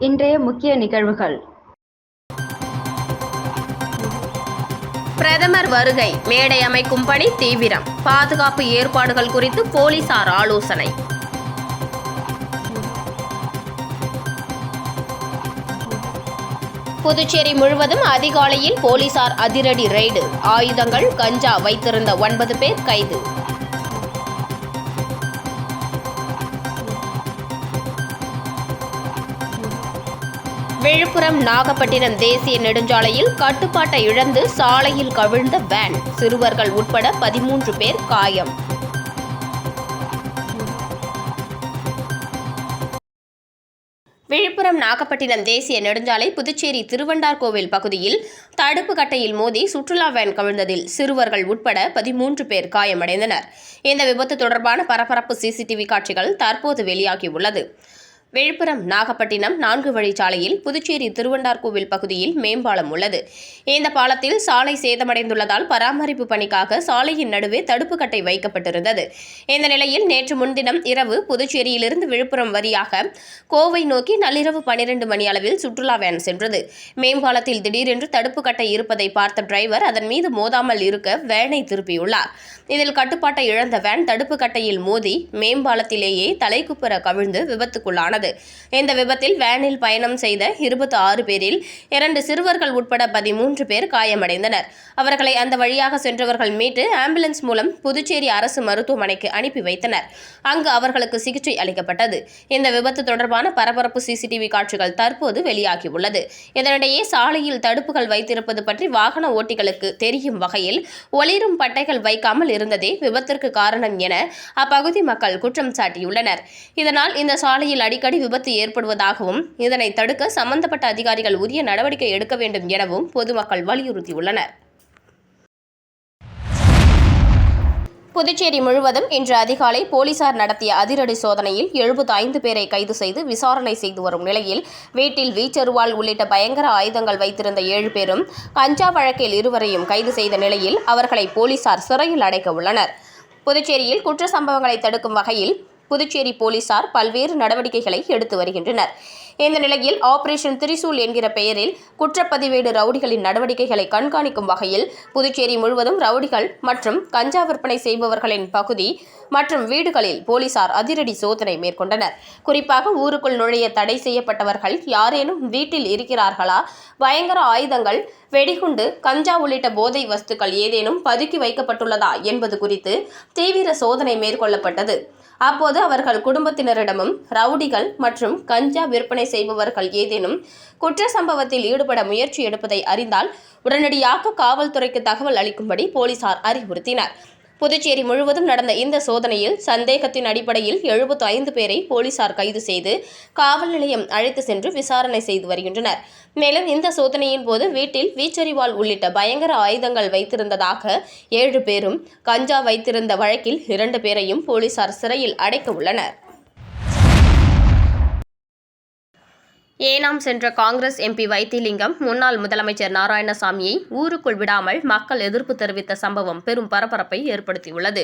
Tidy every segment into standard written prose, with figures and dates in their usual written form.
இன்றைய முக்கிய நிகழ்வுகள். பிரதமர் வருகை, மேடை அமைக்கும் பணி தீவிரம். பாதுகாப்பு ஏற்பாடுகள் குறித்து போலீசார் ஆலோசனை. புதுச்சேரி முழுவதும் அதிகாலையில் போலீசார் அதிரடி ரெய்டு. ஆயுதங்கள், கஞ்சா வைத்திருந்த 9 பேர் கைது. விழுப்புரம் நாகப்பட்டினம் தேசிய நெடுஞ்சாலையில் கட்டுப்பாட்டை இழந்து சாலையில் கவிழ்ந்த வேன். சிறுவர்கள் உட்பட 13 பேர் காயம். விழுப்புரம் நாகப்பட்டினம் தேசிய நெடுஞ்சாலை புதுச்சேரி திருவண்டார்கோவில் பகுதியில் தடுப்பு கட்டையில் மோதி சுற்றுலா வேன் கவிழ்ந்ததில் சிறுவர்கள் உட்பட 13 பேர் காயமடைந்தனர். இந்த விபத்து தொடர்பான பரபரப்பு சிசிடிவி காட்சிகள் தற்போது வெளியாகியுள்ளது. விழுப்புரம் நாகப்பட்டினம் 4 வழிச்சாலையில் புதுச்சேரி திருவண்டார்கோவில் பகுதியில் மேம்பாலம் உள்ளது. இந்த பாலத்தில் சாலை சேதமடைந்துள்ளதால் பராமரிப்பு பணிக்காக சாலையின் நடுவே தடுப்பு கட்டை வைக்கப்பட்டிருந்தது. இந்த நிலையில் நேற்று முன்தினம் இரவு புதுச்சேரியிலிருந்து விழுப்புரம் வழியாக கோவை நோக்கி நள்ளிரவு 12 மணி அளவில் சுற்றுலா வேன் சென்றது. மேம்பாலத்தில் திடீரென்று தடுப்பு கட்டை இருப்பதை பார்த்த டிரைவர் அதன் மீது மோதாமல் இருக்க வேனை திருப்பியுள்ளார். இதில் கட்டுப்பாட்டை இழந்த வேன் தடுப்பு கட்டையில் மோதி மேம்பாலத்திலேயே தலைக்குப்புற கவிழ்ந்து விபத்துக்குள்ளானது. இந்த விபத்தில் வேனில் பயணம் செய்த 26 பேரில் 2 சிறுவர்கள் உட்பட 13 பேர் காயமடைந்தனர். அவர்களை அந்த வழியாக சென்றவர்கள் மீட்டு ஆம்புலன்ஸ் மூலம் புதுச்சேரி அரசு மருத்துவமனைக்கு அனுப்பி வைத்தனர். அங்கு அவர்களுக்கு சிகிச்சை அளிக்கப்பட்டது. இந்த விபத்து தொடர்பான பரபரப்பு சிசிடிவி காட்சிகள் தற்போது வெளியாகியுள்ளது. இதனிடையே சாலையில் தடுப்புகள் வைத்திருப்பது பற்றி வாகன ஓட்டிகளுக்கு தெரியும் வகையில் ஒளிரும் பட்டைகள் வைக்காமல் இருந்ததே விபத்திற்கு காரணம் என அப்பகுதி மக்கள் குற்றம் சாட்டியுள்ளனர். இதனால் இந்த சாலையில் அடிக்கடி விபத்து ஏற்படுவதாகவும் இதனை தடுக்க சம்பந்தப்பட்ட அதிகாரிகள் உரிய நடவடிக்கை எடுக்க வேண்டும் எனவும் பொதுமக்கள் வலியுறுத்தியுள்ளனர். புதுச்சேரி முழுவதும் இன்று அதிகாலை போலீசார் நடத்திய அதிரடி சோதனையில் 75 பேரை கைது செய்து விசாரணை செய்து வரும் நிலையில் வீட்டில் வீச்சருவாள் உள்ளிட்ட பயங்கர ஆயுதங்கள் வைத்திருந்த 7 பேரும் கஞ்சா வழக்கில் 2 வரையும் கைது செய்த நிலையில் அவர்களை போலீசார் சிறையில் அடைக்க உள்ளனர். புதுச்சேரியில் குற்ற சம்பவங்களை தடுக்கும் வகையில் புதுச்சேரி போலீசார் பல்வேறு நடவடிக்கைகளை எடுத்து வருகின்றனர். இந்த நிலையில் ஆபரேஷன் திரிசூல் என்கிற பெயரில் குற்றப்பதிவேடு ரவுடிகளின் நடவடிக்கைகளை கண்காணிக்கும் வகையில் புதுச்சேரி முழுவதும் ரவுடிகள் மற்றும் கஞ்சா விற்பனை செய்பவர்களின் பகுதி மற்றும் வீடுகளில் போலீசார் அதிரடி சோதனை மேற்கொண்டனர். குறிப்பாக ஊருக்குள் நுழைய தடை செய்யப்பட்டவர்கள் யாரேனும் வீட்டில் இருக்கிறார்களா, பயங்கர ஆயுதங்கள், வெடிகுண்டு, கஞ்சா உள்ளிட்ட போதை வஸ்துக்கள் ஏதேனும் பதுக்கி வைக்கப்பட்டுள்ளதா என்பது குறித்து தீவிர சோதனை மேற்கொள்ளப்பட்டது. அப்போது அவர்கள் குடும்பத்தினரிடமும் ரவுடிகள் மற்றும் கஞ்சா விற்பனை செய்பவர்கள் ஏதேனும் குற்ற சம்பவத்தில் ஈடுபட முயற்சி எடுப்பதை அறிந்தால் உடனடியாக காவல்துறைக்கு தகவல் அளிக்கும்படி போலீசார் அறிவுறுத்தினர். புதுச்சேரி முழுவதும் நடந்த இந்த சோதனையில் சந்தேகத்தின் அடிப்படையில் 75 பேரை போலீசார் கைது செய்து காவல் நிலையம் அழைத்து சென்று விசாரணை செய்து வருகின்றனர். மேலும் இந்த சோதனையின் போது வீட்டில் வீச்சரிவாள் உள்ளிட்ட பயங்கர ஆயுதங்கள் வைத்திருந்ததாக 7 பேரும், கஞ்சா வைத்திருந்த வழக்கில் 2 பேரையும் போலீசார் சிறையில் அடைக்க உள்ளனர். ஏனாம் சென்ற காங்கிரஸ் எம்பி வைத்திலிங்கம் முன்னாள் முதலமைச்சர் நாராயணசாமியை ஊருக்குள் விடாமல் மக்கள் எதிர்ப்பு தெரிவித்த சம்பவம் பெரும் பரபரப்பை ஏற்படுத்தியுள்ளது.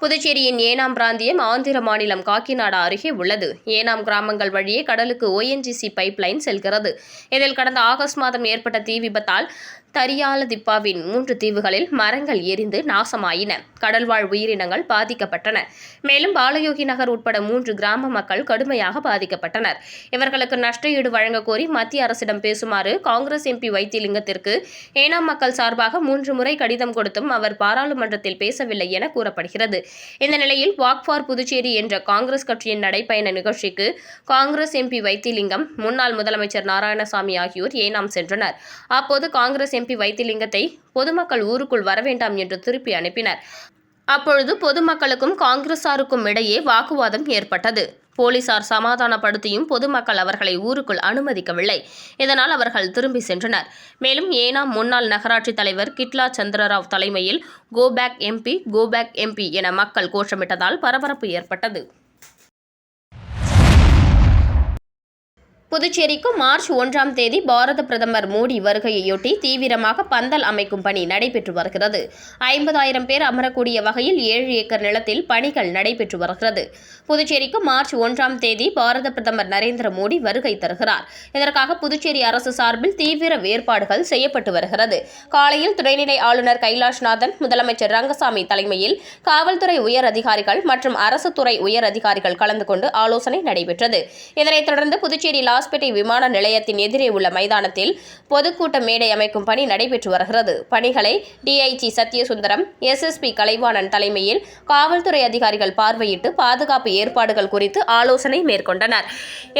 புதுச்சேரியின் ஏனாம் பிராந்தியம் ஆந்திர மாநிலம் காக்கிநாடா அருகே உள்ளது. ஏனாம் கிராமங்கள் வழியே கடலுக்கு ONGC பைப்லைன் செல்கிறது. இதில் கடந்த ஆகஸ்ட் மாதம் ஏற்பட்ட தீ விபத்தால் தரியாலதிப்பாவின் 3 தீவுகளில் மரங்கள் எரிந்து நாசமாயின. கடல்வாழ் உயிரினங்கள் பாதிக்கப்பட்டன. மேலும் பாலயோகி நகர் உட்பட 3 கிராம மக்கள் கடுமையாக பாதிக்கப்பட்டனர். இவர்களுக்கு நஷ்டஈடு வழங்க கோரி மத்திய அரசிடம் பேசுமாறு காங்கிரஸ் எம்பி வைத்திலிங்கத்திற்கு ஏனாம் மக்கள் சார்பாக 3 முறை கடிதம் கொடுத்தும் அவர் பாராளுமன்றத்தில் பேசவில்லை என கூறப்படுகிறது. இந்த நிலையில் வாக் ஃபார் புதுச்சேரி என்ற காங்கிரஸ் கட்சியின் நடைபயண நிகழ்ச்சிக்கு காங்கிரஸ் எம்பி வைத்திலிங்கம், முன்னாள் முதலமைச்சர் நாராயணசாமி ஆகியோர் ஏனாம் சென்றனர். அப்போது காங்கிரஸ் எம்பி வைத்திலிங்கத்தை பொதுமக்கள் ஊருக்குள் வரவேண்டாம் என்று திருப்பி அனுப்பினர். அப்பொழுது பொதுமக்களுக்கும் காங்கிரசாருக்கும் இடையே வாக்குவாதம் ஏற்பட்டது. போலீசார் சமாதானப்படுத்தியும் பொதுமக்கள் அவர்களை ஊருக்குள் அனுமதிக்கவில்லை. இதனால் அவர்கள் திரும்பி சென்றனர். மேலும் ஏனாம் முன்னாள் நகராட்சி தலைவர் கிட்லா சந்திரராவ் தலைமையில் go back MP, go back MP என மக்கள் கோஷமிட்டதால் பரபரப்பு ஏற்பட்டது. புதுச்சேரிக்கு மார்ச் 1ஆம் தேதி பாரத பிரதமர் மோடி வருகையையொட்டி தீவிரமாக பந்தல் அமைக்கும் பணி நடைபெற்று வருகிறது. 50,000 பேர் அமரக்கூடிய வகையில் 7 ஏக்கர் நிலத்தில் பணிகள் நடைபெற்று வருகிறது. புதுச்சேரிக்கு மார்ச் 1ஆம் தேதி பாரத பிரதமர் நரேந்திர மோடி வருகை தருகிறார். இதற்காக புதுச்சேரி அரசு சார்பில் தீவிர ஏற்பாடுகள் செய்யப்பட்டு வருகிறது. காலையில் துணைநிலை ஆளுநர் கைலாஷ்நாதன், முதலமைச்சர் ரங்கசாமி தலைமையில் காவல்துறை உயர் அதிகாரிகள் மற்றும் அரசு துறை உயர் அதிகாரிகள் கலந்து கொண்டு ஆலோசனை நடைபெற்றது. இதனைத் தொடர்ந்து புதுச்சேரி லாஸ்பேட்டை விமான நிலையத்தின் எதிரே உள்ள மைதானத்தில் பொதுக்கூட்ட மேடை அமைக்கும் பணி நடைபெற்று வருகிறது. பணிகளை டிஐஜி சத்யசுந்தரம், எஸ்எஸ்பி கலைவாணன் தலைமையில் காவல்துறை அதிகாரிகள் பார்வையிட்டு பாதுகாப்பு ஏற்பாடுகள் குறித்து ஆலோசனை மேற்கொண்டனர்.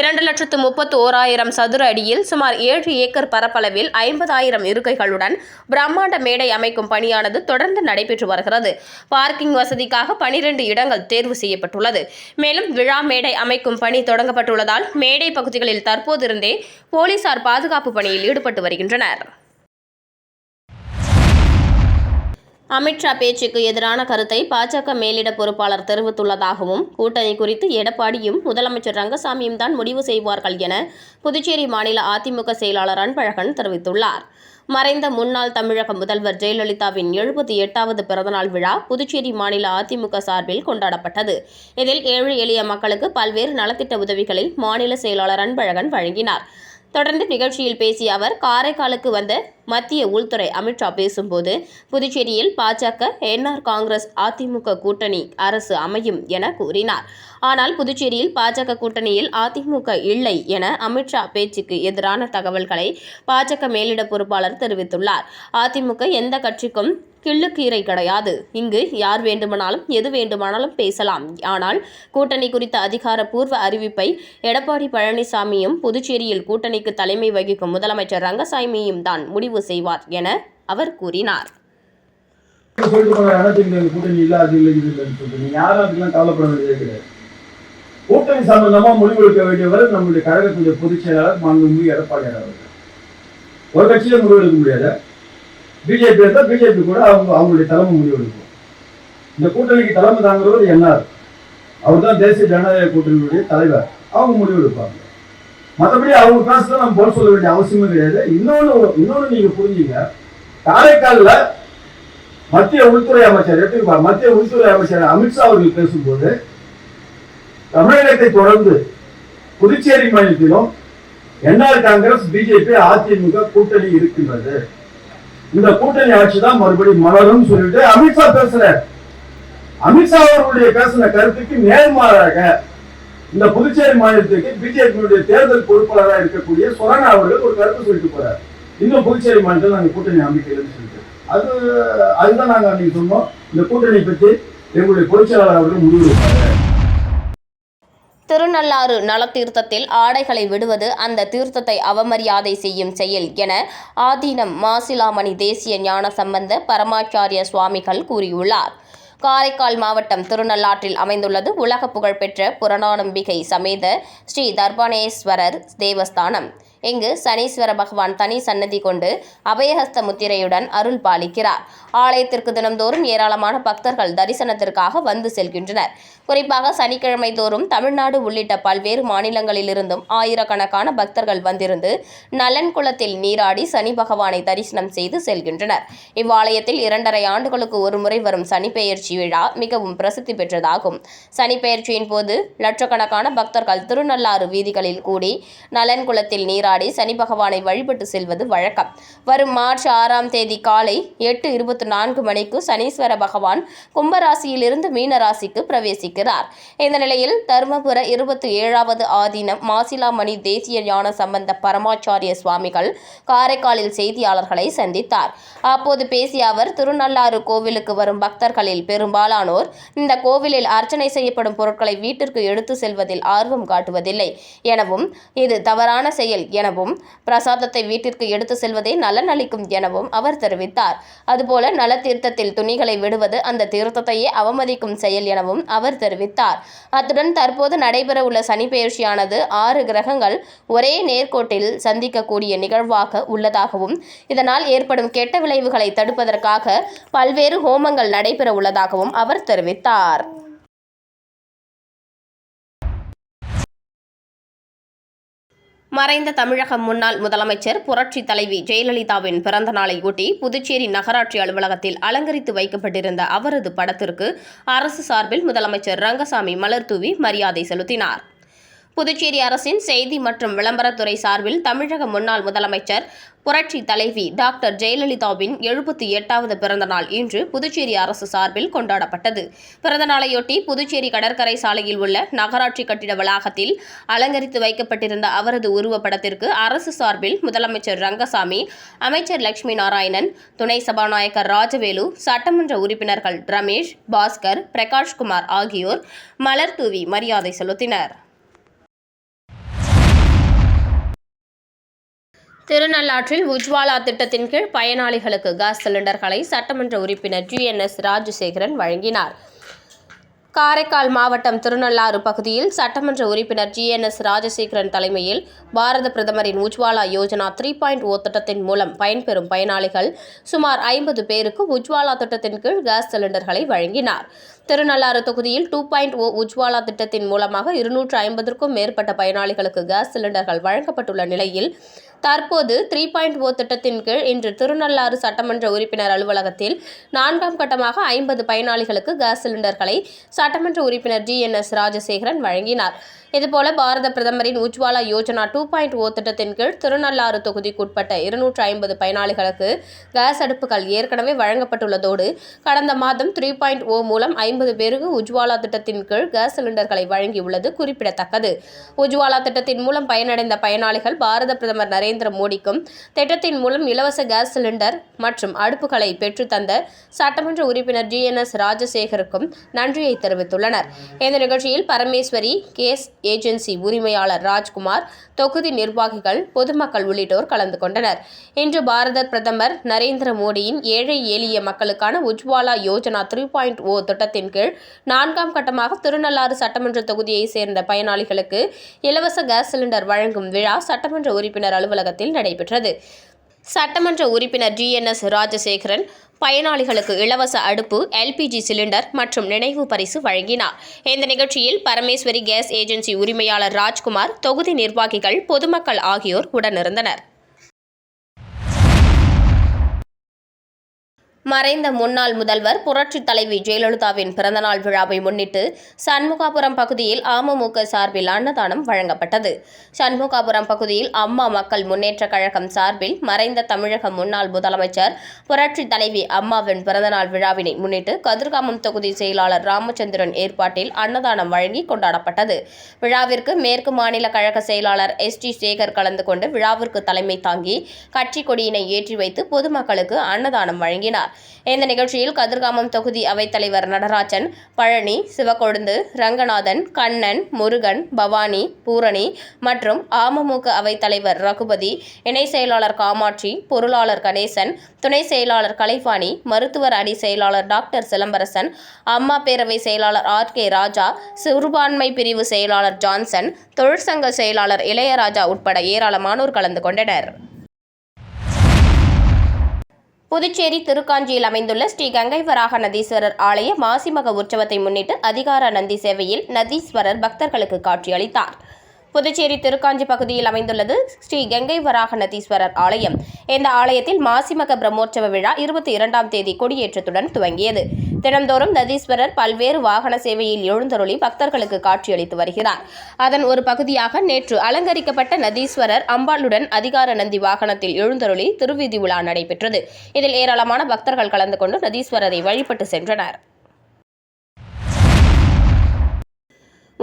2,31,000 சதுர அடியில் சுமார் 7 ஏக்கர் பரப்பளவில் 50,000 இருக்கைகளுடன் பிரம்மாண்ட மேடை அமைக்கும் பணியானது தொடர்ந்து நடைபெற்று வருகிறது. பார்க்கிங் வசதிக்காக 12 இடங்கள் தேர்வு செய்யப்பட்டுள்ளது. மேலும் விழா மேடை அமைக்கும் பணி தொடங்கப்பட்டுள்ளதால் மேடை பகுதிகளில் தற்போதிருந்தே போலீசார் பாதுகாப்பு பணியில் ஈடுபட்டு வருகின்றனர். அமித்ஷா பேச்சுக்கு எதிரான கருத்தை பாஜக மேலிட பொறுப்பாளர் தெரிவித்துள்ளதாகவும், கூட்டணி குறித்து எடப்பாடியும் முதலமைச்சர் ரங்கசாமியும் தான் முடிவு செய்வார்கள் என புதுச்சேரி மாநில அதிமுக செயலாளர் அன்பழகன் தெரிவித்துள்ளார். மறைந்த முன்னாள் தமிழக முதல்வர் ஜெயலலிதாவின் 78வது பிறந்தநாள் விழா புதுச்சேரி மாநில அதிமுக சார்பில் கொண்டாடப்பட்டது. இதில் ஏழை எளிய மக்களுக்கு பல்வேறு நலத்திட்ட உதவிகளை மாநில செயலாளர் அன்பழகன் வழங்கினார். தொடர்ந்து நிகழ்ச்சியில் பேசிய அவர், காரைக்காலுக்கு வந்த மத்திய உள்துறை அமித்ஷா பேசும்போது புதுச்சேரியில் பாஜக, என்ஆர் காங்கிரஸ், அதிமுக கூட்டணி அரசு அமையும் என கூறினார். ஆனால் புதுச்சேரியில் பாஜக கூட்டணியில் அதிமுக இல்லை என அமித்ஷா பேச்சுக்கு எதிரான தகவல்களை பாஜக மேலிட பொறுப்பாளர் தெரிவித்துள்ளார். அதிமுக எந்த கட்சிக்கும் கிள்ளுக்கீரை கிடையாது. இங்கு யார் வேண்டுமானாலும் எது வேண்டுமானாலும் பேசலாம். ஆனால் கூட்டணி குறித்த அதிகாரப்பூர்வ அறிவிப்பை எடப்பாடி பழனிசாமியும் புதுச்சேரியில் கூட்டணிக்கு தலைமை வகிக்கும் முதலமைச்சர் ரங்கசாமியும் தான் முடிவு செய்வார் என அவர் கூறினார். கூட்டணி சம்பந்தமா முடிவெடுக்க வேண்டியவர் நம்முடைய கழகத்துடைய பொதுச் செயலாளர் மாண்புமிகு எடப்பாடியார் அவர்கள். ஒரு கட்சியில முடிவெடுக்க முடியாது. பிஜேபி இருந்தால் பிஜேபி கூட அவங்களுடைய தலைமை முடிவெடுக்கும். இந்த கூட்டணிக்கு தலைமை தாங்குறவர் என்ஆர், அவர் தான் தேசிய ஜனநாயக கூட்டணியுடைய தலைவர். அவங்க முடிவெடுப்பாங்க. மற்றபடி அவங்க காசுல நம்ம போல சொல்ல வேண்டிய அவசியமே கிடையாது. இன்னொன்னு நீங்க புரிஞ்சுங்க, காரைக்காலில் மத்திய உள்துறை அமைச்சர் மத்திய உள்துறை அமைச்சர் அமித்ஷா அவர்கள் பேசும்போது தமிழகத்தை தொடர்ந்து புதுச்சேரி மாநிலத்திலும் என்ஆர் காங்கிரஸ், பிஜேபி, அதிமுக கூட்டணி இருக்கின்றது. இந்த கூட்டணி ஆட்சி தான் மறுபடியும் மலரும் சொல்லிட்டு அமித்ஷா பேசுறார். அமித்ஷா அவர்களுடைய பேசின கருத்துக்கு நேர்மாறாக இந்த புதுச்சேரி மாநிலத்துக்கு பிஜேபியுடைய தேர்தல் பொறுப்பாளராக இருக்கக்கூடிய சொரணா அவர்கள் ஒரு கருத்து சொல்லிட்டு போறார். இன்னும் புதுச்சேரி மாநிலத்தில் நாங்கள் கூட்டணி அமைக்கலன்னு சொல்லிட்டு அதுதான் நாங்கள் அன்னைக்கு சொன்னோம். இந்த கூட்டணி பற்றி எங்களுடைய பொதுச்செயலாளர் அவர்கள் முடிவெடுப்பாங்க. திருநள்ளாறு நலத்தீர்த்தத்தில் ஆடைகளை விடுவது அந்த தீர்த்தத்தை அவமரியாதை செய்யும் செயல் என ஆதீனம் மாசிலாமணி தேசிய ஞான சம்பந்த பரமாச்சாரிய சுவாமிகள் கூறியுள்ளார். காரைக்கால் மாவட்டம் திருநள்ளாற்றில் அமைந்துள்ளது உலக புகழ்பெற்ற புரணானம்பிகை சமேத ஸ்ரீ தர்பானேஸ்வரர் தேவஸ்தானம். இங்கு சனீஸ்வர பகவான் தனி சன்னதி கொண்டு அபயஹஸ்த முத்திரையுடன் அருள் பாலிக்கிறார். ஆலயத்திற்கு தினந்தோறும் ஏராளமான பக்தர்கள் தரிசனத்திற்காக வந்து செல்கின்றனர். குறிப்பாக சனிக்கிழமை தோறும் தமிழ்நாடு உள்ளிட்ட பல்வேறு மாநிலங்களிலிருந்தும் ஆயிரக்கணக்கான பக்தர்கள் வந்திருந்து நலன் குளத்தில் நீராடி சனி பகவானை தரிசனம் செய்து செல்கின்றனர். இவ்வாலயத்தில் 2.5 ஆண்டுகளுக்கு ஒருமுறை வரும் சனிப்பெயர்ச்சி விழா மிகவும் பிரசித்தி பெற்றதாகும். சனிப்பெயர்ச்சியின் போது லட்சக்கணக்கான பக்தர்கள் திருநள்ளாறு வீதிகளில் கூடி நலன் குளத்தில் நீராடி சனி பகவானை வழிபட்டு செல்வது வழக்கம். வரும் மார்ச் 6ஆம் தேதி காலை 8:24 மணிக்கு சனீஸ்வர பகவான் கும்பராசியிலிருந்து மீனராசிக்கு பிரவேசிக்கிறார். இந்த நிலையில் தருமபுர 27வது ஆதீனம் மாசிலாமணி தேசிய ஞான சம்பந்த பரமாச்சாரிய சுவாமிகள் காரைக்காலில் செய்தியாளர்களை சந்தித்தார். அப்போது பேசிய அவர், திருநள்ளாறு கோவிலுக்கு வரும் பக்தர்களில் பெரும்பாலானோர் இந்த கோவிலில் அர்ச்சனை செய்யப்படும் பொருட்களை வீட்டிற்கு எடுத்து செல்வதில் ஆர்வம் காட்டுவதில்லை எனவும், இது தவறான செயல் எனவும், பிரசாதத்தை வீட்டிற்கு எடுத்து செல்வதே நலன் அளிக்கும் எனவும் அவர் தெரிவித்தார். அதுபோல நல தீர்த்தத்தில் துணிகளை விடுவது அந்த தீர்த்தத்தையே அவமதிக்கும் செயல் எனவும் அவர் தெரிவித்தார். அத்துடன் தற்போது நடைபெறவுள்ள சனிப்பெயர்ச்சியானது 6 கிரகங்கள் ஒரே நேர்கோட்டில் சந்திக்கக்கூடிய நிகழ்வாக உள்ளதாகவும், இதனால் ஏற்படும் கெட்ட விளைவுகளை தடுப்பதற்காக பல்வேறு ஹோமங்கள் நடைபெற உள்ளதாகவும் அவர் தெரிவித்தார். மறைந்த தமிழக முன்னாள் முதலமைச்சர் புரட்சி தலைவி ஜெயலலிதாவின் பிறந்த நாளையொட்டி புதுச்சேரி நகராட்சி அலுவலகத்தில் அலங்கரித்து வைக்கப்பட்டிருந்த அவரது படத்திற்கு அரசு சார்பில் முதலமைச்சர் ரங்கசாமி மலர் தூவி மரியாதை செலுத்தினார். புதுச்சேரி அரசின் செய்தி மற்றும் விளம்பரத்துறை சார்பில் தமிழக முன்னாள் முதலமைச்சர் புரட்சி தலைவி டாக்டர் ஜெயலலிதாவின் 78வது பிறந்தநாள் இன்று புதுச்சேரி அரசு சார்பில் கொண்டாடப்பட்டது. பிறந்தநாளையொட்டி புதுச்சேரி கடற்கரை சாலையில் உள்ள நகராட்சி கட்டிட வளாகத்தில் அலங்கரித்து வைக்கப்பட்டிருந்த அவரது உருவப்படத்திற்கு அரசு சார்பில் முதலமைச்சர் ரங்கசாமி, அமைச்சர் லட்சுமி நாராயணன், துணை சபாநாயகர் ராஜவேலு, சட்டமன்ற உறுப்பினர்கள் ரமேஷ், பாஸ்கர், பிரகாஷ்குமார் ஆகியோர் மலர் தூவி மரியாதை செலுத்தினர். திருநள்ளாற்றில் உஜ்வாலா திட்டத்தின் கீழ் பயனாளிகளுக்கு கேஸ் சிலிண்டர்களை சட்டமன்ற உறுப்பினர் GNS ராஜசேகரன் வழங்கினார். காரைக்கால் மாவட்டம் திருநள்ளாறு பகுதியில் சட்டமன்ற உறுப்பினர் GNS ராஜசேகரன் தலைமையில் பாரத பிரதமரின் உஜ்வாலா யோஜனா 3.0 திட்டத்தின் மூலம் பயன்பெறும் பயனாளிகள் சுமார் 50 பேருக்கு உஜ்வாலா திட்டத்தின் கீழ் கேஸ் சிலிண்டர்களை வழங்கினார். திருநள்ளாறு தொகுதியில் 2.0 உஜ்வாலா திட்டத்தின் மூலமாக 250க்கும் மேற்பட்ட பயனாளிகளுக்கு கேஸ் சிலிண்டர்கள் வழங்கப்பட்டுள்ள நிலையில் தற்போது 3.0 திட்டத்தின் கீழ் இன்று திருநள்ளாறு சட்டமன்ற உறுப்பினர் அலுவலகத்தில் 4ஆம் கட்டமாக 50 பயனாளிகளுக்கு கேஸ் சிலிண்டர்களை சட்டமன்ற உறுப்பினர் GNS ராஜசேகரன் வழங்கினார். இதுபோல பாரத பிரதமரின் உஜ்வாலா யோஜனா 2.0 திட்டத்தின் கீழ் திருநள்ளாறு தொகுதிக்குட்பட்ட 250 பயனாளிகளுக்கு கேஸ் அடுப்புகள் ஏற்கனவே வழங்கப்பட்டுள்ளதோடு கடந்த மாதம் 3.0 மூலம் 50 பேருக்கு உஜ்வாலா திட்டத்தின் கீழ் கேஸ் சிலிண்டர்களை வழங்கியுள்ளது குறிப்பிடத்தக்கது. உஜ்வாலா திட்டத்தின் மூலம் பயனடைந்த பயனாளிகள் பாரத பிரதமர் நரேந்திர மோடிக்கும் திட்டத்தின் மூலம் இலவச கேஸ் சிலிண்டர் மற்றும் அடுப்புகளை பெற்றுத்தந்த சட்டமன்ற உறுப்பினர் GNS ராஜசேகருக்கும் நன்றியை தெரிவித்துள்ளனர். இந்த நிகழ்ச்சியில் பரமேஸ்வரி கேஸ் ஏஜென்சி உரிமையாளர் ராஜ்குமார், தொகுதி நிர்வாகிகள், பொதுமக்கள் உள்ளிட்டோர் கலந்து கொண்டனர். இன்று பாரத பிரதமர் நரேந்திர மோடியின் ஏழை எளிய மக்களுக்கான உஜ்வாலா யோஜனா 3.0 திட்டத்தின் கீழ் 4ஆம் கட்டமாக திருநள்ளாறு சட்டமன்ற தொகுதியை சேர்ந்த பயனாளிகளுக்கு இலவச கேஸ் சிலிண்டர் வழங்கும் விழா சட்டமன்ற உறுப்பினர் அலுவலகத்தில் நடைபெற்றது. சட்டமன்ற உறுப்பினர் GNS ராஜசேகரன் பயனாளிகளுக்கு இலவச அடுப்பு, LPG சிலிண்டர் மற்றும் நினைவு பரிசு வழங்கினார். இந்த நிகழ்ச்சியில் பரமேஸ்வரி கேஸ் ஏஜென்சி உரிமையாளர் ராஜ்குமார், தொகுதி நிர்வாகிகள், பொதுமக்கள் ஆகியோர் உடனிருந்தனர். மறைந்த முன்னாள் முதல்வர் புரட்சி தலைவி ஜெயலலிதாவின் பிறந்தநாள் விழாவை முன்னிட்டு சண்முகாபுரம் பகுதியில் அமமுக சார்பில் அன்னதானம் வழங்கப்பட்டது. சண்முகாபுரம் பகுதியில் அம்மா மக்கள் முன்னேற்றக் கழகம் சார்பில் மறைந்த தமிழக முன்னாள் முதலமைச்சர் புரட்சி தலைவி அம்மாவின் பிறந்தநாள் விழாவினை முன்னிட்டு கதிர்காமம் தொகுதி செயலாளர் ராமச்சந்திரன் ஏற்பாட்டில் அன்னதானம் வழங்கி கொண்டாடப்பட்டது. விழாவிற்கு மேற்கு மாநில கழக செயலாளர் ST சேகர் கலந்து கொண்டு விழாவிற்கு தலைமை தாங்கி கட்சி கொடியினை ஏற்றி வைத்து பொதுமக்களுக்கு அன்னதானம் வழங்கினார். இந்த நிகழ்ச்சியில் கதிர்காமம் தொகுதி அவைத்தலைவர் நடராஜன், பழனி, சிவக்கொழுந்து, ரங்கநாதன், கண்ணன், முருகன், பவானி, பூரணி மற்றும் அமமுக அவைத்தலைவர் ரகுபதி, இணை செயலாளர் காமாட்சி, பொருளாளர் கணேசன், துணை செயலாளர் கலைவாணி, மருத்துவர் அணி செயலாளர் டாக்டர் சிலம்பரசன், அம்மா பேரவை செயலாளர் RK ராஜா, சிறுபான்மை பிரிவு செயலாளர் ஜான்சன், தொழிற்சங்க செயலாளர் இளையராஜா உட்பட ஏராளமானோர் கலந்து கொண்டனர். புதுச்சேரி திருக்காஞ்சியில் அமைந்துள்ள ஸ்ரீ கங்கை வராக நந்தீஸ்வரர் ஆலய மாசிமக உற்சவத்தை முன்னிட்டு அதிகார நந்தி சேவையில் நந்தீஸ்வரர் பக்தர்களுக்கு காட்சியளித்தார். புதுச்சேரி திருக்காஞ்சி பகுதியில் அமைந்துள்ளது ஸ்ரீ கங்கை வராக நந்தீஸ்வரர் ஆலயம். இந்த ஆலயத்தில் மாசிமக பிரம்மோற்சவ விழா 22ஆம் தேதி கொடியேற்றத்துடன் துவங்கியது. தினந்தோறும் நந்தீஸ்வரர் பல்வேறு வாகன சேவையில் எழுந்தருளி பக்தர்களுக்கு காட்சியளித்து வருகிறார். அதன் ஒரு பகுதியாக நேற்று அலங்கரிக்கப்பட்ட நந்தீஸ்வரர் அம்பாளுடன் அதிகார நந்தி வாகனத்தில் எழுந்தருளி திருவீதி உலா நடைபெற்றது. இதில் ஏராளமான பக்தர்கள் கலந்து கொண்டு நந்தீஸ்வரரை வழிபட்டு சென்றனர்.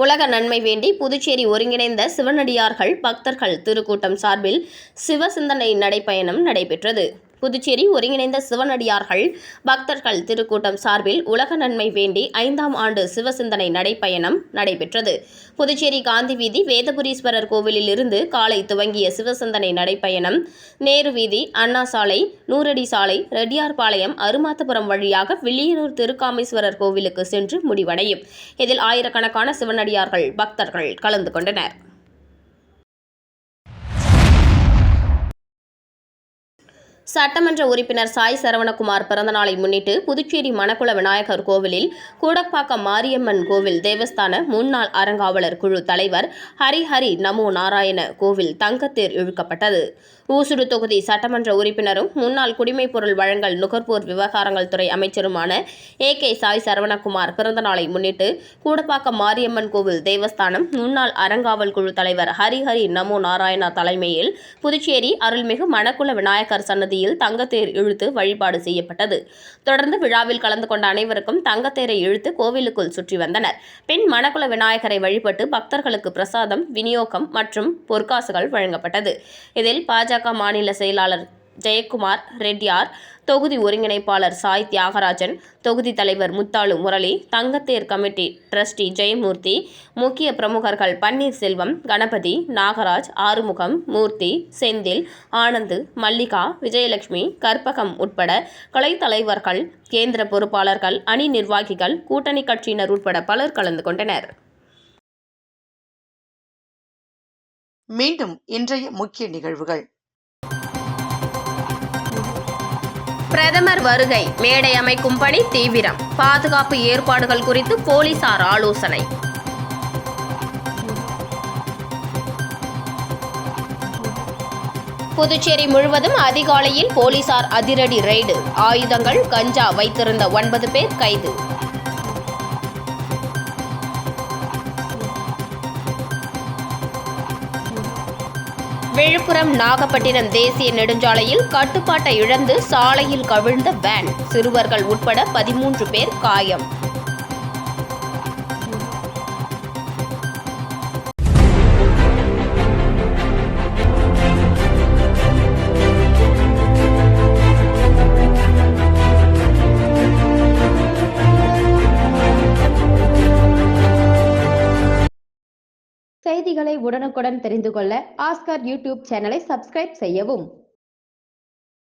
உலக நன்மை வேண்டி புதுச்சேரி ஒருங்கிணைந்த சிவனடியார்கள் பக்தர்கள் திருக்கூட்டம் சார்பில் சிவசிந்தனை நடைப்பயணம் நடைபெற்றது. புதுச்சேரி ஒருங்கிணைந்த சிவனடியார்கள் பக்தர்கள் திருக்கூட்டம் சார்பில் உலக நன்மை வேண்டி 5ஆம் ஆண்டு சிவசிந்தனை நடைப்பயணம் நடைபெற்றது. புதுச்சேரி காந்தி வீதி வேதபுரீஸ்வரர் கோவிலில் இருந்து காலை துவங்கிய சிவசிந்தனை நடைப்பயணம் நேரு வீதி, அண்ணா சாலை, நூறடி சாலை, ரெட்டியார்பாளையம், அருமாத்தபுரம் வழியாக வில்லியனூர் திருக்காமேஸ்வரர் கோவிலுக்கு சென்று முடிவடையும். இதில் ஆயிரக்கணக்கான சிவனடியார்கள் பக்தர்கள் கலந்து கொண்டனர். சட்டமன்ற உறுப்பினர் சாய் சரவணகுமார் பிறந்தநாளை முன்னிட்டு புதுச்சேரி மணக்குள விநாயகர் கோவிலில் கூடப்பாக்கம் மாரியம்மன் கோவில் தேவஸ்தான முன்னாள் அறங்காவலர் குழு தலைவர் ஹரிஹரி நமோ நாராயண கோவில் தங்கத்தேர் இழுக்கப்பட்டது. ஊசுடு தொகுதி சட்டமன்ற உறுப்பினரும் முன்னாள் குடிமைப் பொருள் வழங்கல் நுகர்வோர் விவகாரங்கள் துறை அமைச்சருமான ஏ.கே. சாய் சரவணகுமார் பிறந்தநாளை முன்னிட்டு கூடப்பாக்கம் மாரியம்மன் கோவில் தேவஸ்தானம் முன்னாள் அறங்காவல் குழு தலைவர் ஹரிஹரி நமோ நாராயணா தலைமையில் புதுச்சேரி அருள்மிகு மணக்குள விநாயகர் சன்னதியில் தங்கத்தேர் இழுத்து வழிபாடு செய்யப்பட்டது. தொடர்ந்து விழாவில் கலந்து கொண்ட அனைவருக்கும் தங்கத்தேரை இழுத்து கோவிலுக்குள் சுற்றி வந்தனர். பின் மணக்குள விநாயகரை வழிபட்டு பக்தர்களுக்கு பிரசாதம், விநியோகம் மற்றும் பொற்காசுகள் வழங்கப்பட்டது. இதில் பாஜக மாநில செயலாளர் ஜெயக்குமார் ரெட்டியார், தொகுதி ஒருங்கிணைப்பாளர் சாய் தியாகராஜன், தொகுதி தலைவர் முத்தாளு முரளி, தங்கத்தேர் கமிட்டி டிரஸ்டி ஜெயமூர்த்தி, முக்கிய பிரமுகர்கள் பன்னீர்செல்வம், கணபதி, நாகராஜ், ஆறுமுகம், மூர்த்தி, செந்தில், ஆனந்து, மல்லிகா, விஜயலட்சுமி, கற்பகம் உட்பட கலை தலைவர்கள், கேந்திர பொறுப்பாளர்கள், அணி நிர்வாகிகள், கூட்டணி கட்சியினர் உட்பட பலர் கலந்து கொண்டனர். மீண்டும் இன்றைய முக்கிய நிகழ்வுகள். பிரதமர் வருகை, மேடை அமைக்கும் பணி தீவிரம். பாதுகாப்பு ஏற்பாடுகள் குறித்து போலீசார் ஆலோசனை. புதுச்சேரி முழுவதும் அதிகாலையில் போலீசார் அதிரடி ரெய்டு. ஆயுதங்கள், கஞ்சா வைத்திருந்த 9 பேர் கைது. விழுப்புரம் நாகப்பட்டினம் தேசிய நெடுஞ்சாலையில் கட்டுப்பாட்டை இழந்து சாலையில் கவிழ்ந்த வேன். சிறுவர்கள் உட்பட 13 பேர் காயம். செய்திகளை உடனுக்குடன் தெரிந்து கொள்ள ஆஸ்கர் யூடியூப் சேனலை சப்ஸ்கிரைப் செய்யவும்.